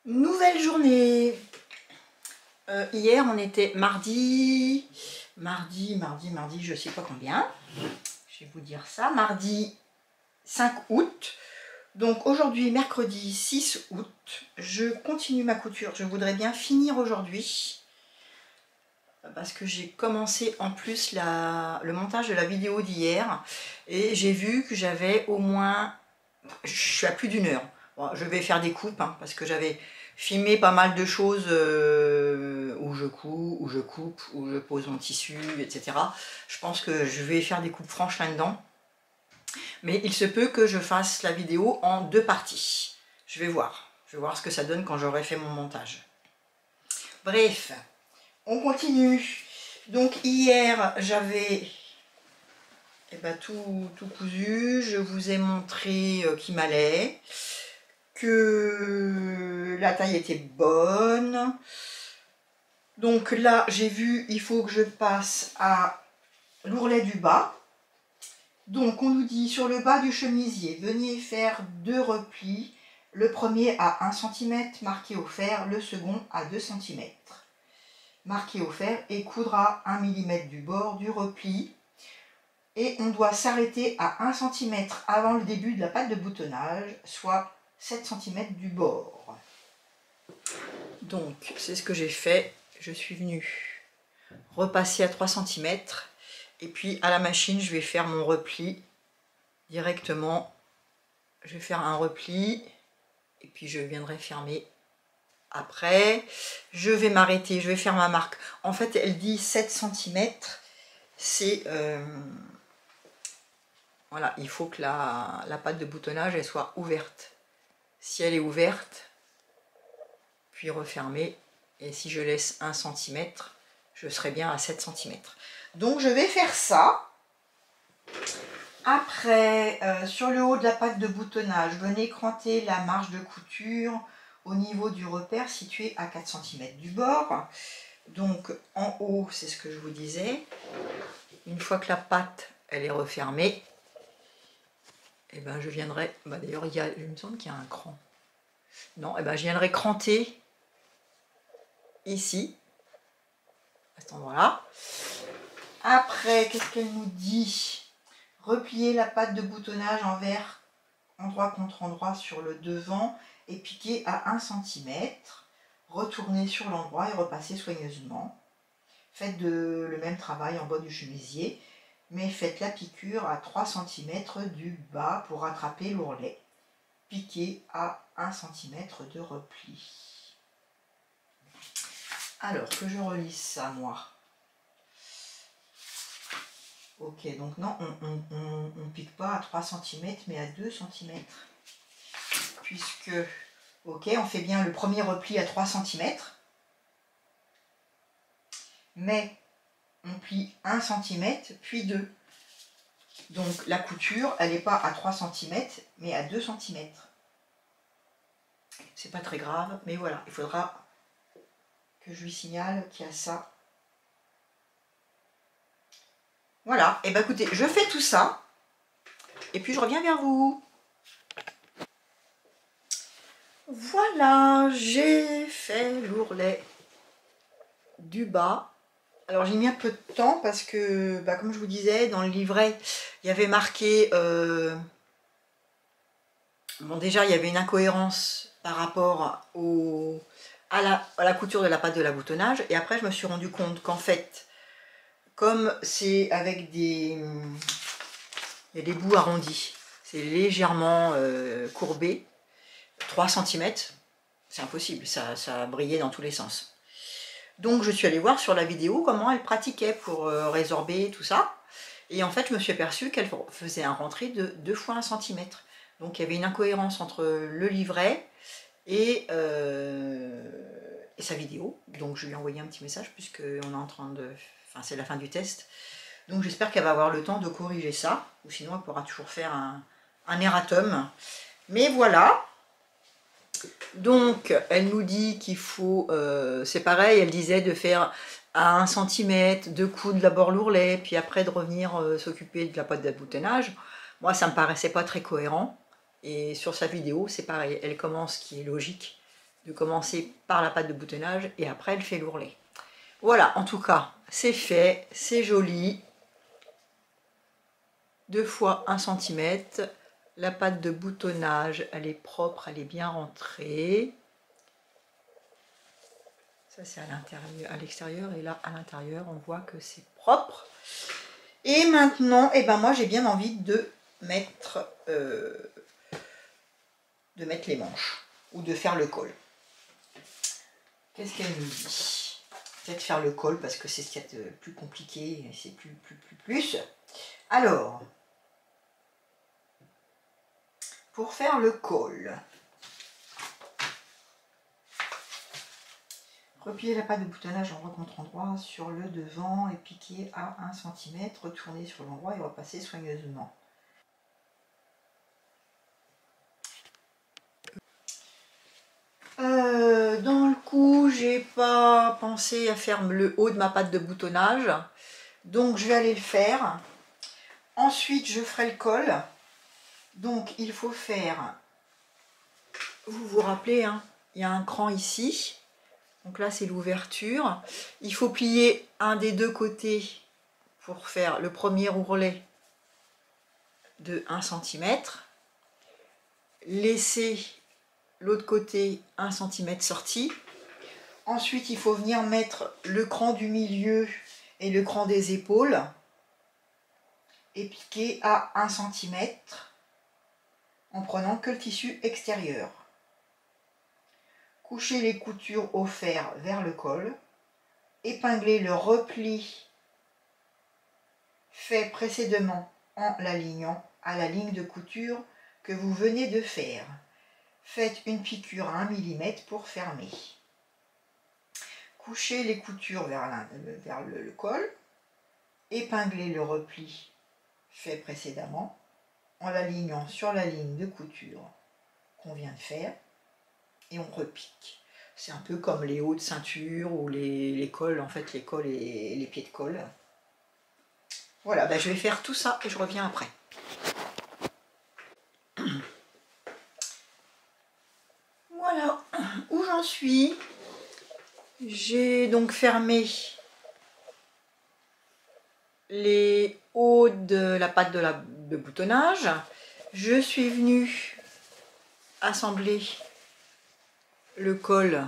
Nouvelle journée. Hier on était mardi, je sais pas combien. Je vais vous dire ça. Mardi 5 août. Donc aujourd'hui mercredi 6 août. Je continue ma couture. Je voudrais bien finir aujourd'hui. Parce que j'ai commencé en plus le montage de la vidéo d'hier. Et j'ai vu que j'avais au moins... Je suis à plus d'une heure. Bon, je vais faire des coupes parce que j'avais filmé pas mal de choses où je couds, où je coupe, où je pose mon tissu, etc. Je pense que je vais faire des coupes franches là-dedans. Mais il se peut que je fasse la vidéo en deux parties. Je vais voir. Je vais voir ce que ça donne quand j'aurai fait mon montage. Bref, on continue. Donc hier, j'avais tout cousu. Je vous ai montré qu'il m'allait, que la taille était bonne. Donc là, j'ai vu, il faut que je passe à l'ourlet du bas. Donc on nous dit sur le bas du chemisier, venez faire 2 replis. Le premier à 1 cm marqué au fer, le second à 2 cm marqué au fer et coudre à 1 mm du bord du repli. Et on doit s'arrêter à 1 cm avant le début de la patte de boutonnage, soit 7 cm du bord. Donc c'est ce que j'ai fait. Je suis venue repasser à 3 cm et puis à la machine je vais faire mon repli directement. Je vais faire un repli et puis je viendrai fermer après. Je vais m'arrêter, je vais faire ma marque. En fait elle dit 7 cm. C'est voilà, il faut que la patte de boutonnage elle soit ouverte. Si elle est ouverte, puis refermée, et si je laisse 1 cm, je serai bien à 7 cm. Donc je vais faire ça. Après, sur le haut de la patte de boutonnage, venez cranter la marge de couture au niveau du repère situé à 4 cm du bord. Donc en haut, c'est ce que je vous disais. Une fois que la patte elle est refermée, et ben je viendrai, d'ailleurs il me semble qu'il y a un cran. Non, et ben je viendrai cranter ici, à cet endroit-là. Après, qu'est-ce qu'elle nous dit? Replier la patte de boutonnage envers endroit contre endroit sur le devant et piquer à 1 cm. Retourner sur l'endroit et repasser soigneusement. Faites le même travail en bas du chemisier, mais faites la piqûre à 3 cm du bas pour rattraper l'ourlet. Piquez à 1 cm de repli. Alors que je relise ça, moi. Ok, donc non, on ne pique pas à 3 cm, mais à 2 cm. Puisque, ok, on fait bien le premier repli à 3 cm. Mais on plie 1 cm, puis 2. Donc la couture, elle n'est pas à 3 cm, mais à 2 cm. C'est pas très grave, mais voilà, il faudra que je lui signale qu'il y a ça. Voilà, et bien écoutez, je fais tout ça, et puis je reviens vers vous. Voilà, j'ai fait l'ourlet du bas. Alors j'ai mis un peu de temps parce que, comme je vous disais, dans le livret, il y avait marqué... bon, déjà, il y avait une incohérence par rapport à la couture de la patte de l'aboutonnage. Et après, je me suis rendu compte qu'en fait, comme c'est avec il y a des bouts arrondis, c'est légèrement courbé, 3 cm, c'est impossible, ça a brillé dans tous les sens. Donc je suis allée voir sur la vidéo comment elle pratiquait pour résorber tout ça. Et en fait, je me suis aperçue qu'elle faisait un rentré de 2 fois 1 cm. Donc il y avait une incohérence entre le livret et sa vidéo. Donc je lui ai envoyé un petit message puisqu'on est en train de... Enfin, c'est la fin du test. Donc j'espère qu'elle va avoir le temps de corriger ça. Ou sinon elle pourra toujours faire un erratum. Mais voilà. Donc elle nous dit qu'il faut... c'est pareil, elle disait de faire à 1 cm, de coudre d'abord l'ourlet, puis après de revenir s'occuper de la patte d'aboutonnage. Moi ça me paraissait pas très cohérent. Et sur sa vidéo, c'est pareil, elle commence, ce qui est logique, de commencer par la pâte de boutonnage et après elle fait l'ourlet. Voilà, en tout cas, c'est fait, c'est joli. 2 fois 1 cm. La pâte de boutonnage, elle est propre, elle est bien rentrée. Ça c'est à l'intérieur, à l'extérieur, et là à l'intérieur, on voit que c'est propre. Et maintenant, eh ben moi j'ai bien envie de mettre les manches ou de faire le col. Qu'est-ce qu'elle nous dit? Peut-être faire le col parce que c'est ce qu'il y a de plus compliqué, c'est plus. Alors, pour faire le col, replier la pâte de boutonnage en contre-endroit sur le devant et piquer à 1 cm, retourner sur l'endroit et repasser soigneusement. Dans le coup, j'ai pas pensé à faire le haut de ma pâte de boutonnage, donc je vais aller le faire. Ensuite, je ferai le col. Donc, il faut faire, vous vous rappelez, hein, il y a un cran ici. Donc là, c'est l'ouverture. Il faut plier un des deux côtés pour faire le premier ourlet de 1 cm. Laisser l'autre côté 1 cm sorti. Ensuite, il faut venir mettre le cran du milieu et le cran des épaules et piquer à 1 cm en prenant que le tissu extérieur. Coucher les coutures au fer vers le col. Épingler le repli fait précédemment en l'alignant à la ligne de couture que vous venez de faire. Faites une piqûre à 1 mm pour fermer. Couchez les coutures vers le col. Épinglez le repli fait précédemment en l'alignant sur la ligne de couture qu'on vient de faire et on repique. C'est un peu comme les hauts de ceinture ou les cols, en fait les cols et les pieds de colle. Voilà, ben je vais faire tout ça et je reviens après. Voilà où j'en suis. J'ai donc fermé les hauts de la pâte de boutonnage. Je suis venue assembler le col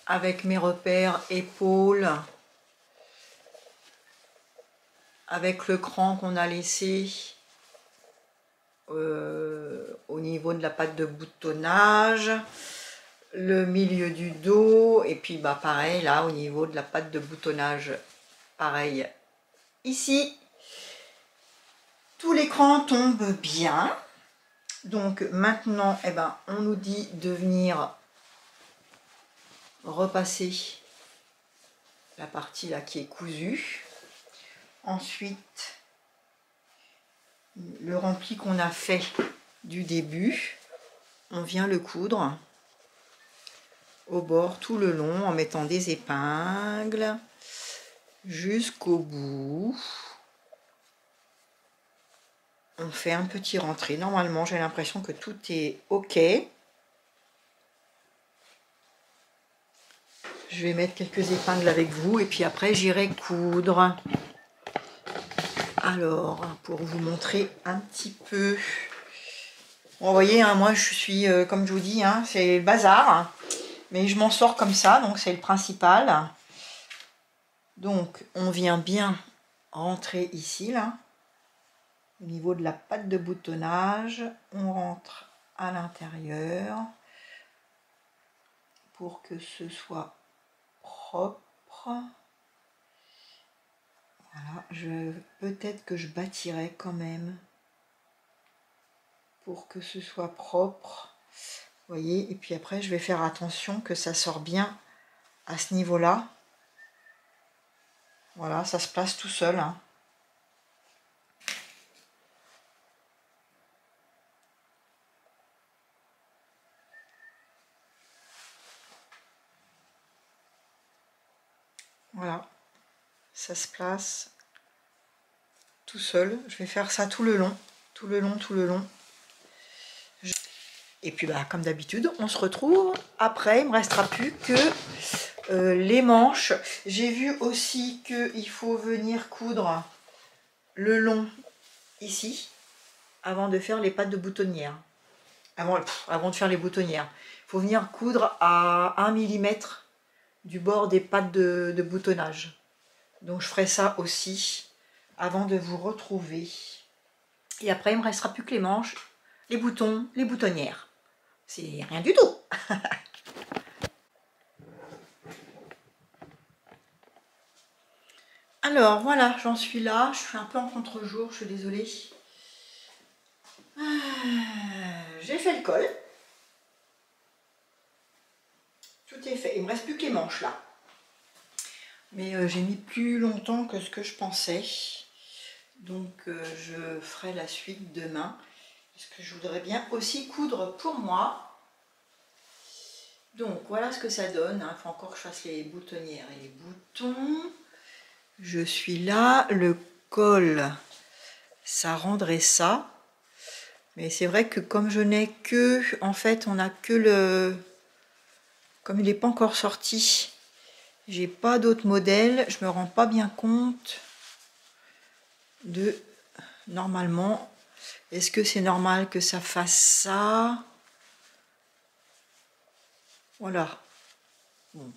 avec mes repères épaules, avec le cran qu'on a laissé au niveau de la pâte de boutonnage, le milieu du dos, et puis bah pareil là au niveau de la pâte de boutonnage, pareil ici. Tous les crans tombent bien. Donc maintenant, eh ben, on nous dit de venir repasser la partie là qui est cousue. Ensuite, le rempli qu'on a fait du début, on vient le coudre au bord tout le long en mettant des épingles jusqu'au bout. On fait un petit rentré. Normalement, j'ai l'impression que tout est OK. Je vais mettre quelques épingles avec vous et puis après j'irai coudre. Alors, pour vous montrer un petit peu. Bon, vous voyez, hein, moi je suis, comme je vous dis, hein, c'est le bazar. Mais je m'en sors comme ça, donc c'est le principal. Donc, on vient bien rentrer ici, là. Au niveau de la pâte de boutonnage, on rentre à l'intérieur pour que ce soit propre. Voilà, peut-être que je bâtirai quand même pour que ce soit propre. Vous voyez, et puis après je vais faire attention que ça sort bien à ce niveau-là. Voilà, ça se place tout seul, hein. Voilà, ça se place tout seul. Je vais faire ça tout le long, tout le long, tout le long. Et puis bah, comme d'habitude, on se retrouve après. Il ne me restera plus que les manches. J'ai vu aussi qu'il faut venir coudre le long ici avant de faire les pattes de boutonnière. Avant de faire les boutonnières. Il faut venir coudre à 1 mm du bord des pattes de boutonnage. Donc je ferai ça aussi avant de vous retrouver. Et après, il ne me restera plus que les manches, les boutons, les boutonnières. C'est rien du tout. Alors voilà, j'en suis là. Je suis un peu en contre-jour, je suis désolée. J'ai fait le col. Tout est fait. Il ne me reste plus que les manches là. Mais j'ai mis plus longtemps que ce que je pensais. Donc je ferai la suite demain. Parce que je voudrais bien aussi coudre pour moi. Donc voilà ce que ça donne. Il faut encore que je fasse les boutonnières et les boutons. Je suis là. Le col, ça rendrait ça. Mais c'est vrai que comme je n'ai que... En fait, on a que le... Comme il n'est pas encore sorti, j'ai pas d'autres modèles. Je me rends pas bien compte de... Normalement... Est-ce que c'est normal que ça fasse ça? Voilà. Bon.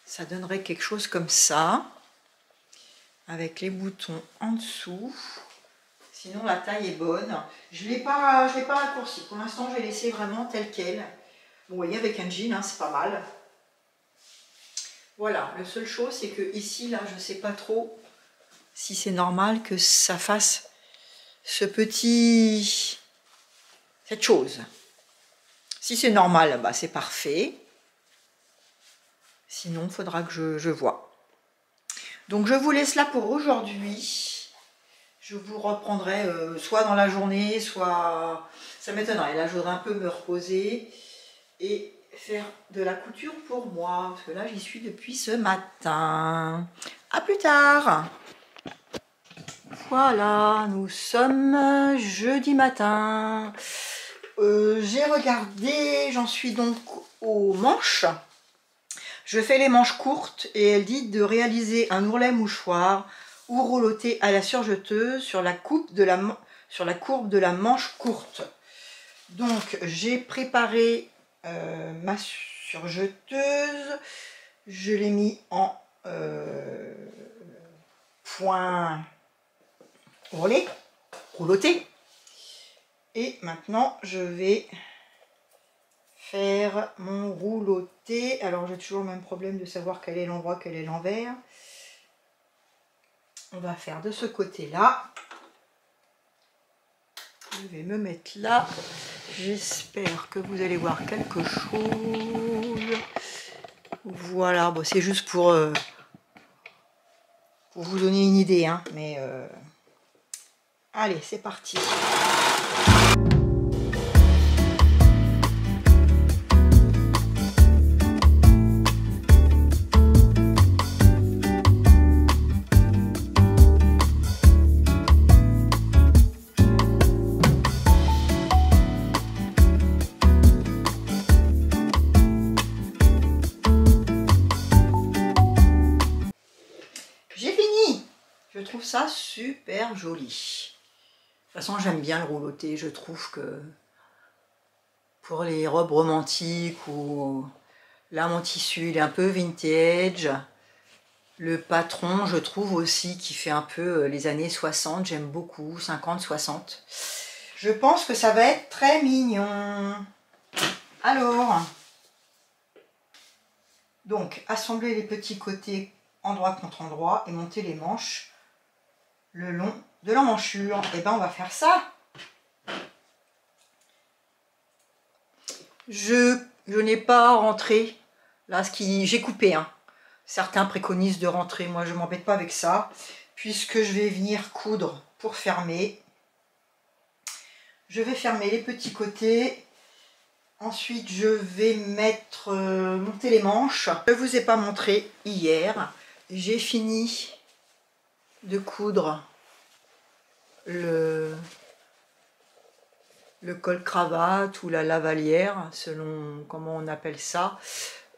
Ça donnerait quelque chose comme ça. Avec les boutons en dessous. Sinon, la taille est bonne. Je ne l'ai pas raccourci. Pour l'instant, je vais laisser vraiment tel quel. Bon, vous voyez, avec un jean, hein, c'est pas mal. Voilà. La seule chose, c'est que ici, là, je ne sais pas trop si c'est normal que ça fasse cette chose. Si c'est normal, bah, c'est parfait. Sinon, il faudra que je vois. Donc, je vous laisse là pour aujourd'hui. Je vous reprendrai soit dans la journée, soit... Ça m'étonnerait. Là, je voudrais un peu me reposer et faire de la couture pour moi. Parce que là, j'y suis depuis ce matin. À plus tard. Voilà, nous sommes jeudi matin. J'ai regardé, j'en suis donc aux manches. Je fais les manches courtes et elle dit de réaliser un ourlet mouchoir ou rouloté à la surjeteuse sur la courbe de la manche courte. Donc j'ai préparé ma surjeteuse, je l'ai mis en point rouloté. Et maintenant je vais faire mon rouloté. Alors j'ai toujours le même problème de savoir quel est l'endroit, quel est l'envers. On va faire de ce côté là. Je vais me mettre là. J'espère que vous allez voir quelque chose. Voilà, bon, c'est juste pour vous donner une idée, hein, mais allez, c'est parti. Ça super joli. De toute façon, j'aime bien le rouloté. Je trouve que pour les robes romantiques ou là, mon tissu, il est un peu vintage. Le patron, je trouve aussi qui fait un peu les années 60. J'aime beaucoup, 50, 60. Je pense que ça va être très mignon. Alors, donc, assembler les petits côtés endroit contre endroit et monter les manches le long de l'emmanchure. Et ben on va faire ça. Je n'ai pas rentré là j'ai coupé, hein. Certains préconisent de rentrer, moi je m'embête pas avec ça puisque je vais venir coudre pour fermer. Je vais fermer les petits côtés. Ensuite je vais monter les manches. Je ne vous ai pas montré hier, j'ai fini de coudre le le col-cravate ou la lavalière, selon comment on appelle ça.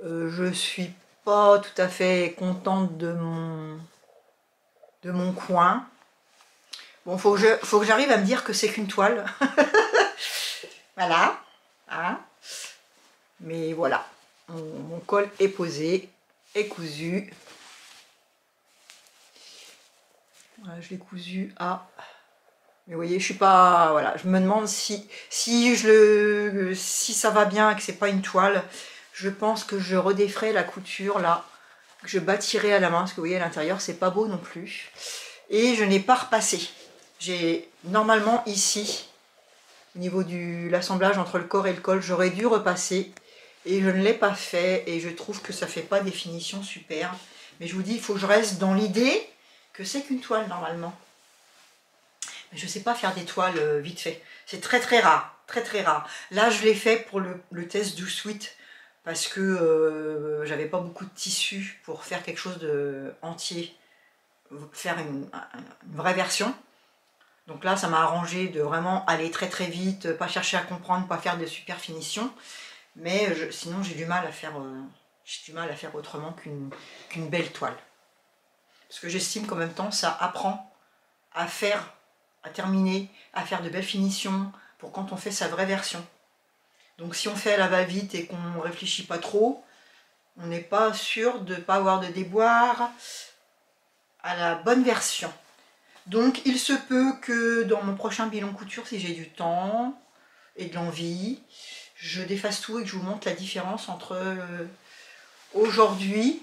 Je suis pas tout à fait contente de mon coin. Bon, faut que j'arrive à me dire que c'est qu'une toile. Voilà. Hein, mais voilà, mon col est posé, est cousu. Voilà, je l'ai cousu à... Mais vous voyez, je suis pas... Voilà, je me demande si ça va bien et que c'est pas une toile. Je pense que je redéferai la couture là, que je bâtirai à la main, parce que vous voyez à l'intérieur, c'est pas beau non plus. Et je n'ai pas repassé. J'ai normalement ici, au niveau de l'assemblage entre le corps et le col, j'aurais dû repasser. Et je ne l'ai pas fait, et je trouve que ça fait pas des finitions super. Mais je vous dis, il faut que je reste dans l'idée que c'est qu'une toile normalement. Mais je ne sais pas faire des toiles vite fait. C'est très très rare, très très rare. Là, je l'ai fait pour le test du sweat, parce que j'avais pas beaucoup de tissu pour faire quelque chose de entier, faire une vraie version. Donc là, ça m'a arrangé de vraiment aller très très vite, pas chercher à comprendre, pas faire de super finitions. Mais sinon, j'ai du mal à faire autrement qu'une belle toile. Parce que j'estime qu'en même temps, ça apprend à faire, à terminer, à faire de belles finitions pour quand on fait sa vraie version. Donc si on fait à la va-vite et qu'on ne réfléchit pas trop, on n'est pas sûr de ne pas avoir de déboire à la bonne version. Donc il se peut que dans mon prochain bilan couture, si j'ai du temps et de l'envie, je défasse tout et que je vous montre la différence entre aujourd'hui,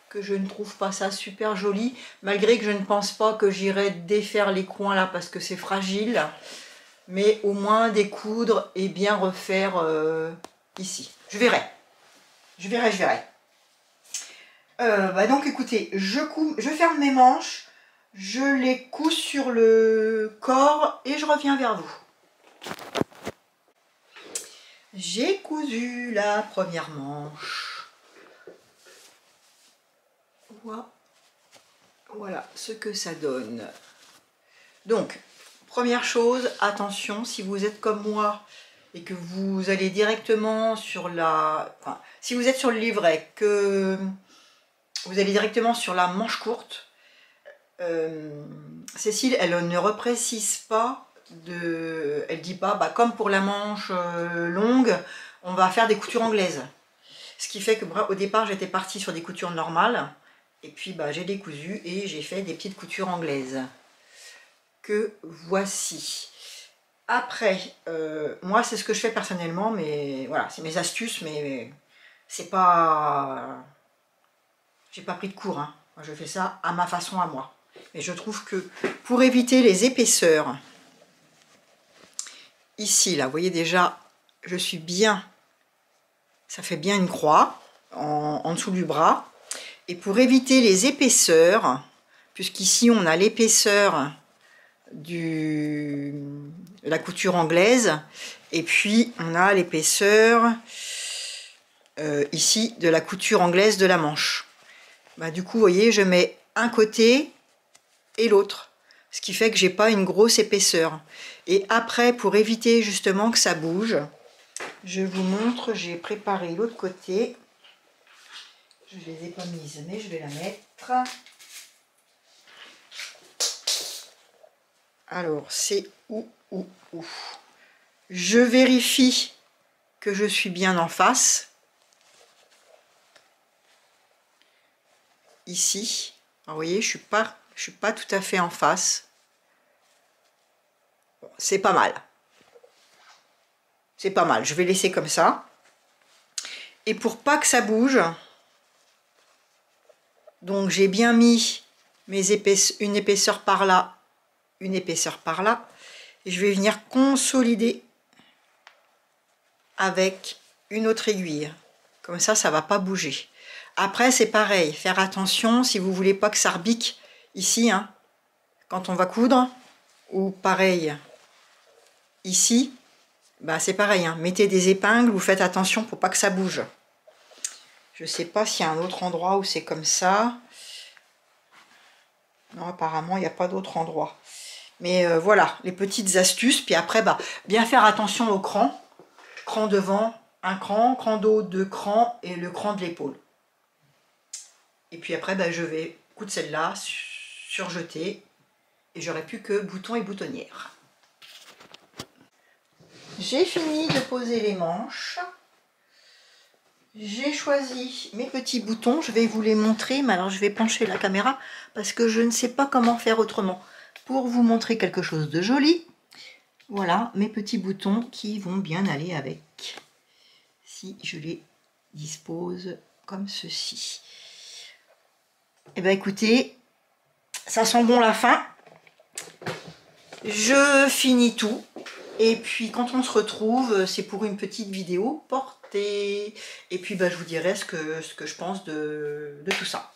que je ne trouve pas ça super joli, malgré que je ne pense pas que j'irai défaire les coins là parce que c'est fragile, mais au moins découdre et bien refaire ici. Je verrai. Donc écoutez, je ferme mes manches, je les couds sur le corps et je reviens vers vous. J'ai cousu la première manche. Voilà ce que ça donne. Donc, première chose, attention, si vous êtes comme moi et que vous allez directement sur la... Enfin, si vous êtes sur le livret, que vous allez directement sur la manche courte, Cécile, elle ne reprécise pas, elle dit pas, comme pour la manche longue, on va faire des coutures anglaises. Ce qui fait que au départ, j'étais partie sur des coutures normales, et puis j'ai décousu et j'ai fait des petites coutures anglaises. Que voici. Après, moi, c'est ce que je fais personnellement, mais voilà, c'est mes astuces, mais c'est pas... J'ai pas pris de cours, hein. Moi, je fais ça à ma façon, à moi. Mais je trouve que pour éviter les épaisseurs, ici, là, vous voyez déjà, je suis bien, ça fait bien une croix en dessous du bras. Et pour éviter les épaisseurs, puisqu'ici, on a l'épaisseur de la couture anglaise, et puis on a l'épaisseur ici de la couture anglaise de la manche. Du coup, vous voyez, je mets un côté et l'autre, ce qui fait que j'ai pas une grosse épaisseur. Et après, pour éviter justement que ça bouge, je vous montre, j'ai préparé l'autre côté. Je les ai pas mises, mais je vais la mettre. Alors, c'est où? Je vérifie que je suis bien en face. Ici. Alors, vous voyez, je suis pas tout à fait en face. Bon, c'est pas mal. C'est pas mal. Je vais laisser comme ça. Et pour pas que ça bouge, donc j'ai bien mis une épaisseur par là, une épaisseur par là. Et je vais venir consolider avec une autre aiguille. Comme ça, ça va pas bouger. Après, c'est pareil. Faire attention si vous voulez pas que ça rebique ici, hein, quand on va coudre. Ou pareil, ici, c'est pareil. Hein, mettez des épingles, vous faites attention pour pas que ça bouge. Je sais pas s'il y a un autre endroit où c'est comme ça. Non, apparemment, il n'y a pas d'autre endroit. Mais voilà, les petites astuces. Puis après, bah, bien faire attention au cran. Cran devant, un cran, cran d'eau, 2 crans et le cran de l'épaule. Et puis après, bah, je vais coudre celle-là, surjeter. Et j'aurai plus que boutons et boutonnières. J'ai fini de poser les manches. J'ai choisi mes petits boutons. Je vais vous les montrer. Mais alors, je vais pencher la caméra parce que je ne sais pas comment faire autrement. Pour vous montrer quelque chose de joli. Voilà mes petits boutons qui vont bien aller avec. Si je les dispose comme ceci. Et bien écoutez, ça sent bon la fin. Je finis tout. Et puis quand on se retrouve, c'est pour une petite vidéo portée. Et puis bah, je vous dirai ce que je pense de tout ça.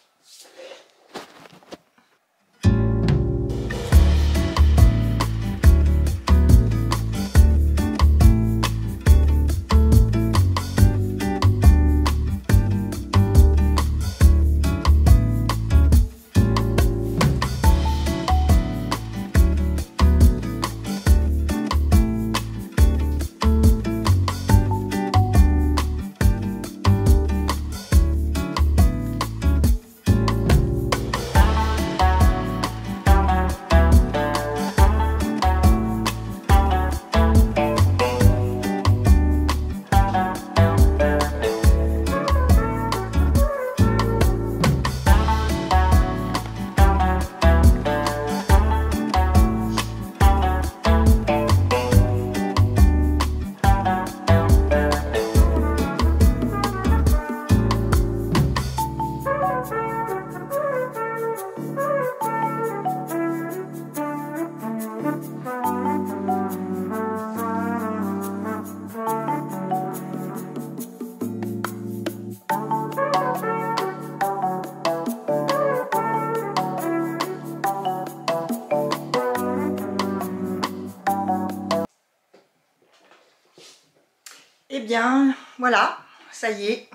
Eh bien, voilà, ça y est.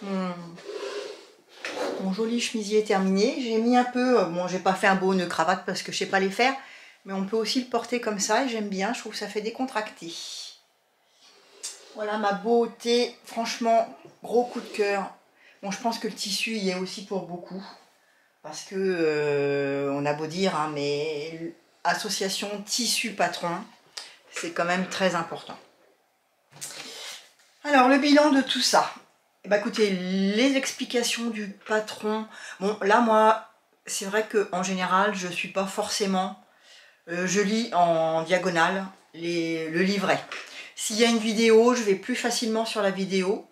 Mon joli chemisier est terminé. J'ai mis un peu, bon, j'ai pas fait un beau nœud cravate parce que je sais pas les faire, mais on peut aussi le porter comme ça et j'aime bien, je trouve que ça fait décontracté. Voilà ma beauté, franchement, gros coup de cœur. Bon, je pense que le tissu y est aussi pour beaucoup, parce que on a beau dire, hein, mais association tissu patron, c'est quand même très important. Alors, le bilan de tout ça. Eh ben, écoutez, les explications du patron. Bon, là, moi, c'est vrai qu'en général, je ne suis pas forcément... je lis en diagonale le livret. S'il y a une vidéo, je vais plus facilement sur la vidéo.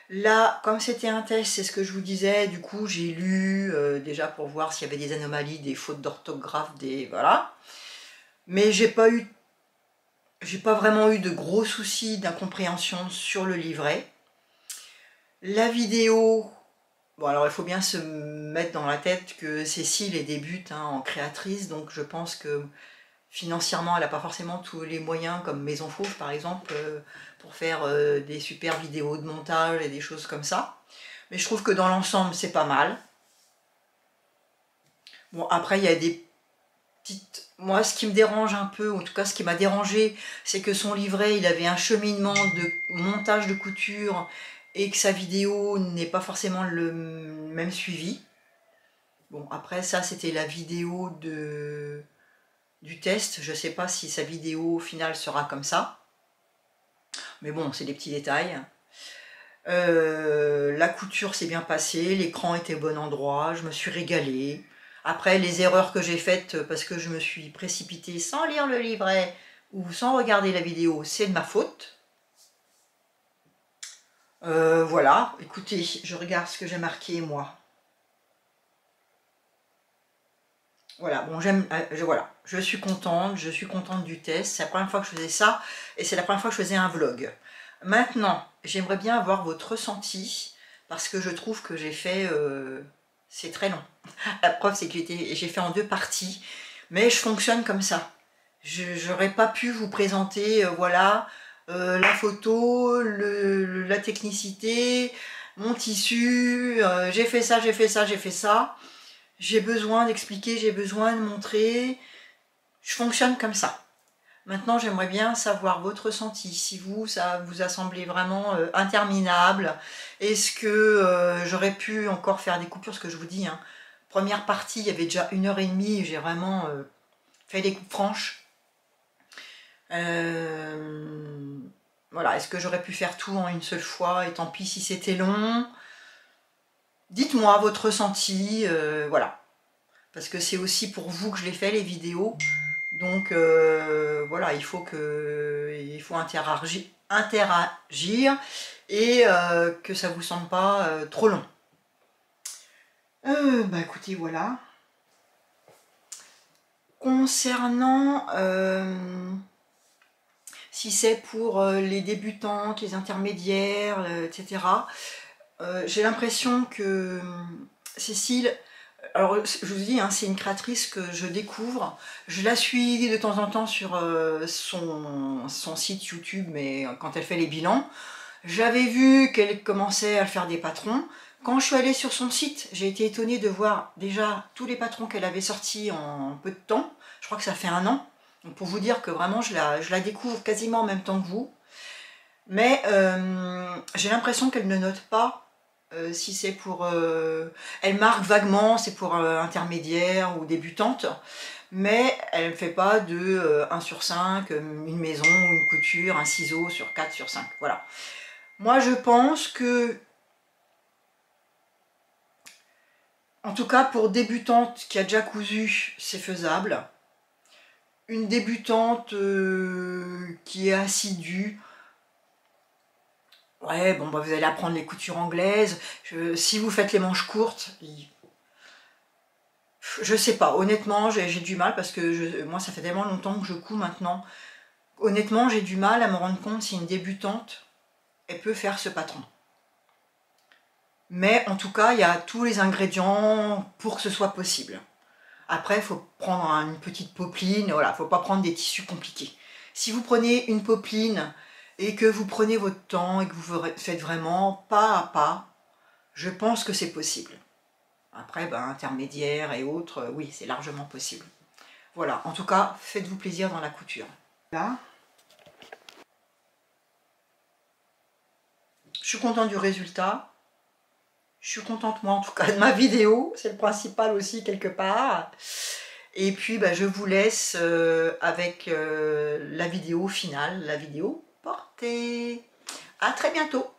Là, comme c'était un test, c'est ce que je vous disais, du coup, j'ai lu déjà pour voir s'il y avait des anomalies, des fautes d'orthographe, des... voilà. Mais j'ai pas vraiment eu de gros soucis d'incompréhension sur le livret. La vidéo, bon alors il faut bien se mettre dans la tête que Cécile débute en créatrice, donc je pense que financièrement elle n'a pas forcément tous les moyens, comme Maison Fauve par exemple, pour faire des super vidéos de montage et des choses comme ça. Mais je trouve que dans l'ensemble c'est pas mal. Bon après il y a des petites... Moi ce qui me dérange un peu, en tout cas ce qui m'a dérangé, c'est que son livret il avait un cheminement de montage de couture et que sa vidéo n'est pas forcément le même suivi. Bon, après ça, c'était la vidéo du test. Je ne sais pas si sa vidéo finale sera comme ça. Mais bon, c'est des petits détails. La couture s'est bien passée, l'écran était au bon endroit, je me suis régalée. Après, les erreurs que j'ai faites, parce que je me suis précipitée sans lire le livret ou sans regarder la vidéo, c'est de ma faute. Voilà, écoutez, je regarde ce que j'ai marqué moi. Voilà, bon, voilà, je suis contente du test. C'est la première fois que je faisais ça et c'est la première fois que je faisais un vlog. Maintenant, j'aimerais bien avoir votre ressenti parce que je trouve que j'ai fait, c'est très long. La preuve, c'est que j'ai fait en 2 parties, mais je fonctionne comme ça. J'aurais pas pu vous présenter, voilà, la photo, la technicité, mon tissu, j'ai fait ça, j'ai fait ça, j'ai fait ça. j'ai besoin d'expliquer, j'ai besoin de montrer. Je fonctionne comme ça. Maintenant, j'aimerais bien savoir votre ressenti. Si vous, ça vous a semblé vraiment interminable. Est-ce que j'aurais pu encore faire des coupures? Ce que je vous dis, hein, première partie, il y avait déjà 1h30. J'ai vraiment fait des coupes franches. Voilà, est-ce que j'aurais pu faire tout en une seule fois? Et tant pis si c'était long. Dites-moi votre ressenti, voilà. Parce que c'est aussi pour vous que je l'ai fait, les vidéos. Donc voilà, il faut interagir et que ça vous semble pas trop long. Bah écoutez, voilà. Concernant si c'est pour les débutantes, les intermédiaires, etc. J'ai l'impression que Cécile, alors je vous dis, hein, c'est une créatrice que je découvre. Je la suis de temps en temps sur son site YouTube, mais quand elle fait les bilans. J'avais vu qu'elle commençait à faire des patrons. Quand je suis allée sur son site, j'ai été étonnée de voir déjà tous les patrons qu'elle avait sortis en peu de temps. Je crois que ça fait 1 an. Donc pour vous dire que vraiment je la découvre quasiment en même temps que vous. Mais j'ai l'impression qu'elle ne note pas si c'est pour... elle marque vaguement, c'est pour intermédiaire ou débutante, mais elle ne fait pas de 1 sur 5, une maison ou une couture, un ciseau sur 4 sur 5. Voilà. Moi, je pense que, en tout cas pour débutante qui a déjà cousu, c'est faisable. Une débutante qui est assidue, ouais, bon, bah, vous allez apprendre les coutures anglaises. Si vous faites les manches courtes, je sais pas, honnêtement, j'ai du mal parce que moi, ça fait tellement longtemps que je couds maintenant. Honnêtement, j'ai du mal à me rendre compte si une débutante, elle peut faire ce patron. Mais en tout cas, il y a tous les ingrédients pour que ce soit possible. Après, il faut prendre une petite popeline, voilà, il ne faut pas prendre des tissus compliqués. Si vous prenez une popeline et que vous prenez votre temps et que vous faites vraiment pas à pas, je pense que c'est possible. Après, ben, intermédiaire et autres, oui, c'est largement possible. Voilà, en tout cas, faites-vous plaisir dans la couture. Là, je suis contente du résultat. Je suis contente, moi, en tout cas, de ma vidéo. C'est le principal aussi, quelque part. Et puis, bah, je vous laisse avec la vidéo finale, la vidéo portée. À très bientôt.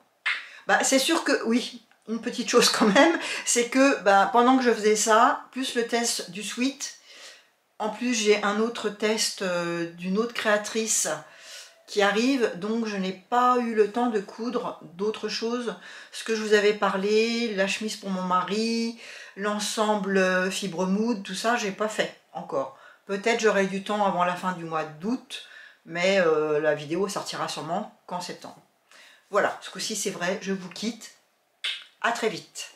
Bah, c'est sûr que, oui, une petite chose quand même, c'est que bah, pendant que je faisais ça, plus le test du sweat, en plus j'ai un autre test d'une autre créatrice qui arrive, donc je n'ai pas eu le temps de coudre d'autres choses. Ce que je vous avais parlé, la chemise pour mon mari, l'ensemble fibre mood, tout ça, j'ai pas fait encore. Peut-être j'aurai du temps avant la fin du mois d'août, mais la vidéo sortira sûrement qu'en septembre. Voilà, ce coup-ci c'est vrai, je vous quitte. À très vite.